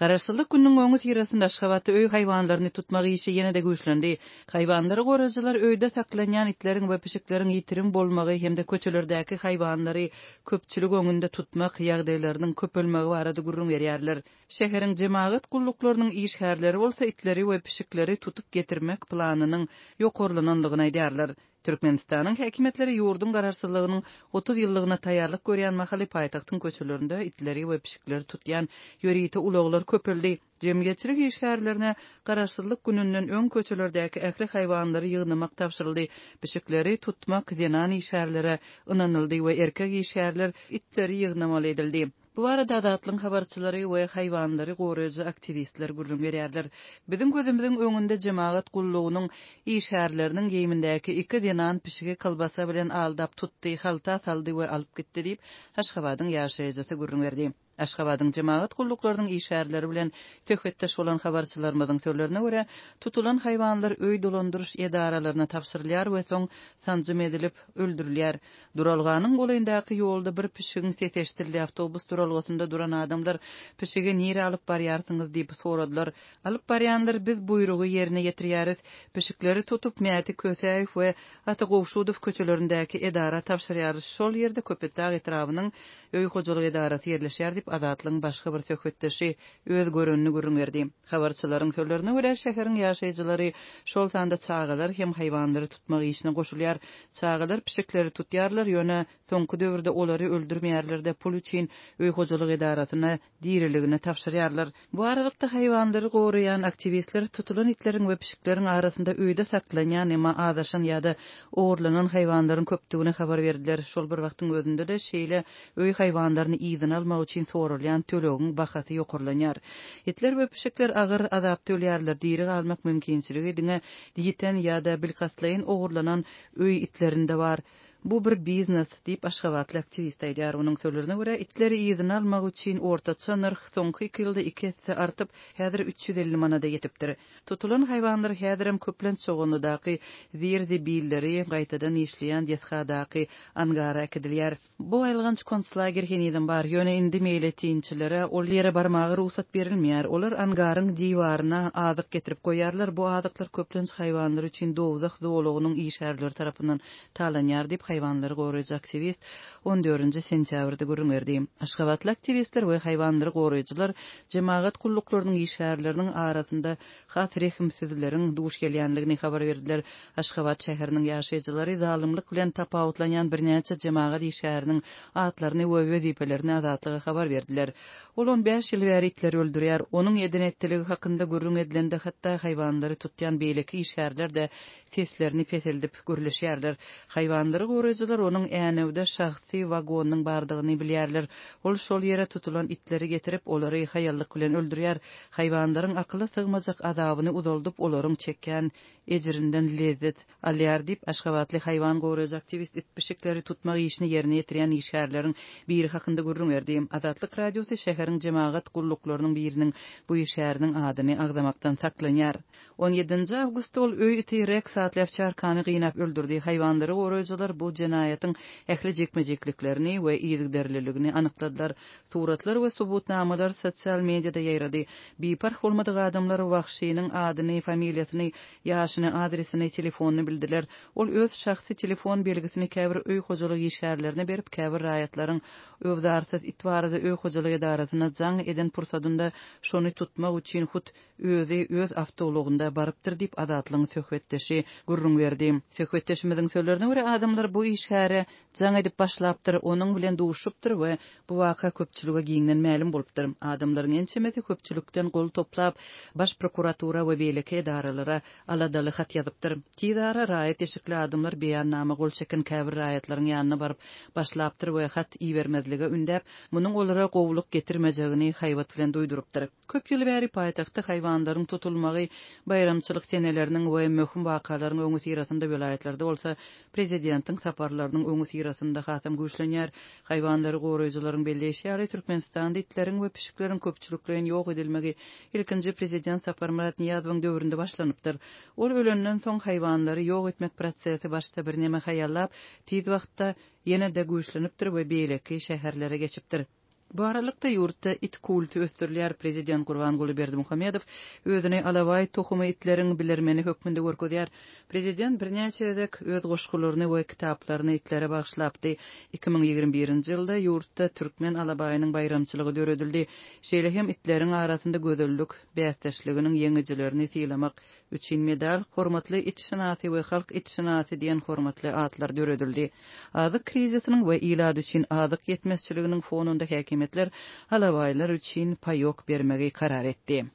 Garaşsyzlyk günniň öňü tirasynda Aşgabatda öý haýwanlaryny tutmak işi ýene-de güýçlendi. Haýwanlary goraýjylar öýde saklanýan itleriň we pişikleriň ýitirim bolmagy hemde köçelerdäki haýwanlary köpçülik öňünde tutmak ýagdaýlarynyň köpelmegi barada gurrun berýärler. Şäheriň jemaat gullyklarynyň işgärleri bolsa itleri we pişikleri tutup getirmek planynyň ýokarlananlygyny aýdýarlar. Türkmenistanyň häkimetleri ýurdun garaşsyzlygynyň 30 ýyllygyna taýýarlyk görýän mahaly paýtagtyň köçelerinde itleri we pişikleri tutýan ýöriti ulaglar köpeldi. Jemgyýetçilik işgärlerine garaşsyzlyk gününden öň köçelerdäki ähli haýwanlary ýygnamak tapşyryldy. Pişikleri tutmak denan işgärlere ynanyldy we erkek işgärler itleri ýygnamaly edildi. Bu arada adatlyň habarçylary we haýwanlary goraýjy aktivistler gurrun berýärler. Bizim gözümizden öňünde jemaat gullugynyň işgärleriniň geýimindäki 2 denan pişigi kalbasa bilen aldap tutdy, halta saldy we alyp gitdi diýip Aşgabatyň ýaşaýjysy gurrun berdi. Aşgabatyň jemaat gulluklarynyň işgärleri bilen söhbetdeş bolan habarçylarymyzyň sözlerine görä, tutulan haýwanlar öý dolandyryş edaralaryna tapşyrylýar we soň sanjym edilip öldürilýär. Duralganyň golaýyndaky ýolda bir pişigin seteşdirilýär. Awtobus duralgasynda duran adamlar pişigi nire alyp barýarsyňyz diýip soradylar. Alyp barýanlar biz buýrugy ýerine ýetirýäris. Pişikleri tutup Mäti Köseýew we Ata Gowşudow köçelerindäki edara tapşyrýarys. Şol ýerde Köpetag etrawynyň öý hojalyk edarasy ýerleşýär diýip adatlyň başga bir söhbetdeşi öz görünni gurrun berdi. Habarçylaryň sözlerine görä şäheriň ýaşaýjylary şol sanda çağalar hem haýwanlary tutmak işine goşulýar. Çağalar pişikleri tutýarlar, ýöne soňky döwürde olary öldürmeýärler-de pul üçin öý hojalyk edarasyna diriligine tapşyrýarlar. Bu aralykda haýwanlary goraýan aktivistler tutulan itleriň we pişikleriň arasynda öýde saklanýan emma adaşan ýa-da ogurlanan haýwanlaryň köpdigine habar berdiler. Şol bir wagtyň özünde de şeýle öý haýwanlaryny ýygyna almak üçin sorulýan tölegiň bahasy ýokarlanýar. Itler we pişikler agyr azap tölýärler, diri almak mümkinçiligi diňe diýiten ýa-da bilgaslaýyn ogurlanan öý itlerinde bar. Bu bir biznes diýip Aşgabatly aktivist aýdýar. Onuň sözlerine görä itleri ýygyna almak üçin ortaça narh soňky 2 ýylda 2 hesse artyp, häzir 350 manada ýetipdir. Tutulan haýwanlar häzir hem köplen çoğunlydaky zirdi billeri gaýtadan işleýän ýeshadaky angara ekidilýär. Bu aýlygynç konslager heniden bar. Ýöne indi meýletinçilere ol ýere barmagy ruhsat berilmeýär. Olar angaryň diýwaryna azyk getirip goýarlar. Bu azyklar köplen haýwanlar üçin dowzak zoologynyň işgärleri tarapyndan talanýar diýip haýwanlary goraýjy aktivist 14 sentýabrda gurrun berdi. Aşgabatly aktivistler we haýwanlary goraýjylar jemaat gullyklarynyň işgärleriniň arasynda has rehimsizleriň duş gelýänligini habar berdiler. Aşgabat şäheriniň ýaşaýjylary zalymlyk bilen tapawutlanýan birnäçe jemaat işgäriniň atlaryny we wezipelerini azatlyga habar berdiler. Ol 15 ýyl bäri itleri öldürýär. Onuň edenettiligi hakynda gurrun edilende hatda haýwanlary tutýan beýleki işgärler de seslerini peseldip gürleşýärler. Haýwanlary goraýjylar onuň änewde şahsy wagonyň bardygyny bilýärler. Ol şol ýere tutulan itleri getirip olary haýallyk bilen öldürýär. Haýwanlaryň akly sygmajak azabyny uzaldyp olaryň çekýän ejirinden lezzet alýar diýip Aşgabatly haýwan goraýjy aktivist it pişikleri tutmak işini ýerine ýetirýän işgärleriň biri hakynda gurrun berdi. Azatlyk radiosy şäheriň jemaat gullyklarynyň biriniň bu işgäriniň adyny agdamakdan saklanýar. 17 awgustda ol öý iti Rex Atlyapçar kany gynap öldürdi. Haýwanlary goraýjylar bu jenaýatyň ähli jekmejekliklerini we ýygyderliligini anykladylar. Suratlar we subutnamalar sosial mediada ýaýrady. Biparh bolmadyk adamlar wagşynyň adyny, familiýasyny, ýaşyny, adresini, telefonyny bildiler. Ol öz şahsy telefon belgisini käbir öý hojalygy işgärlerine berip käbir raýatlaryň öwdarsyz itbarada öý hojalygy edarasyna jaň eden pursatynda şonu tutmak üçin hut özü öz awtologunda barypdyr diýip adatlyň söhbetdeşi gurrun berdi. Söhbetdeşimiziň sözlerine görä adamlar bu işgäre jaň edip başlapdyr, onuň bilen duşupdyr we bu waka köpçülige giňden ma'lum bolupdyr. Adamlaryň ençemesi köpçülükden gol toplap baş prokuratura we beýleki edaralara aladaly hat ýazypdyr. Tidara raýat eşikli adamlar beýannama gol çeken käbir raýatlaryň ýanyna baryp başlapdyr we hat iýermezlige ündäp, munyň olara gowluk getirmejegini haýbat bilen duýdurupdyr. Köp ýyl bäri paýtagtda haýwanlaryň tutulmagy bayramçylyk seneleriniň we möhüm wakalaryň öňü sirasynda vilayetlerde bolsa prezidentiň saparlarynyň öňü sirasynda hatam güýçlenýär. Haýwanlary goraýjylaryň belleşýäri Türkmenistanda itleriň we pişiklerin köpçüliklerini ýok edilmegi ilkinji prezident Sapar Murat Niýazowyň döwründe başlanypdyr. Ol ölenden soň haýwanlary ýok etmek prosesi başda bir näme haýallap, tiz wagtda ýene-de güýçlenipdir we beýleki şäherlere geçipdir. Baralıkta yurtta it kultu östürlýär prezident Gurbanguly Berdimuhamedov özüne alaway tohumy itlerin bilermeni hökmünde görkezýär. Prezident birnäçe edek öz goşgularyny we kitaplaryny itlere bagşlapdy. 2021-nji ýylda yurtta türkmen alabaýynyň bayramçylygy döredildi. Şeýle hem itlerin arasynda gözellik, bästeşliginiň ýeňijilerini sylamak üçin medal, hormatly it şanasy we halk it şanasy diýen hormatly atlar döredildi. Azyk krizisiniň we ilad üçin azyk ýetmezçiliginiň fonunda häkimetler alabaýlar üçin paýok bermegi karar etdi.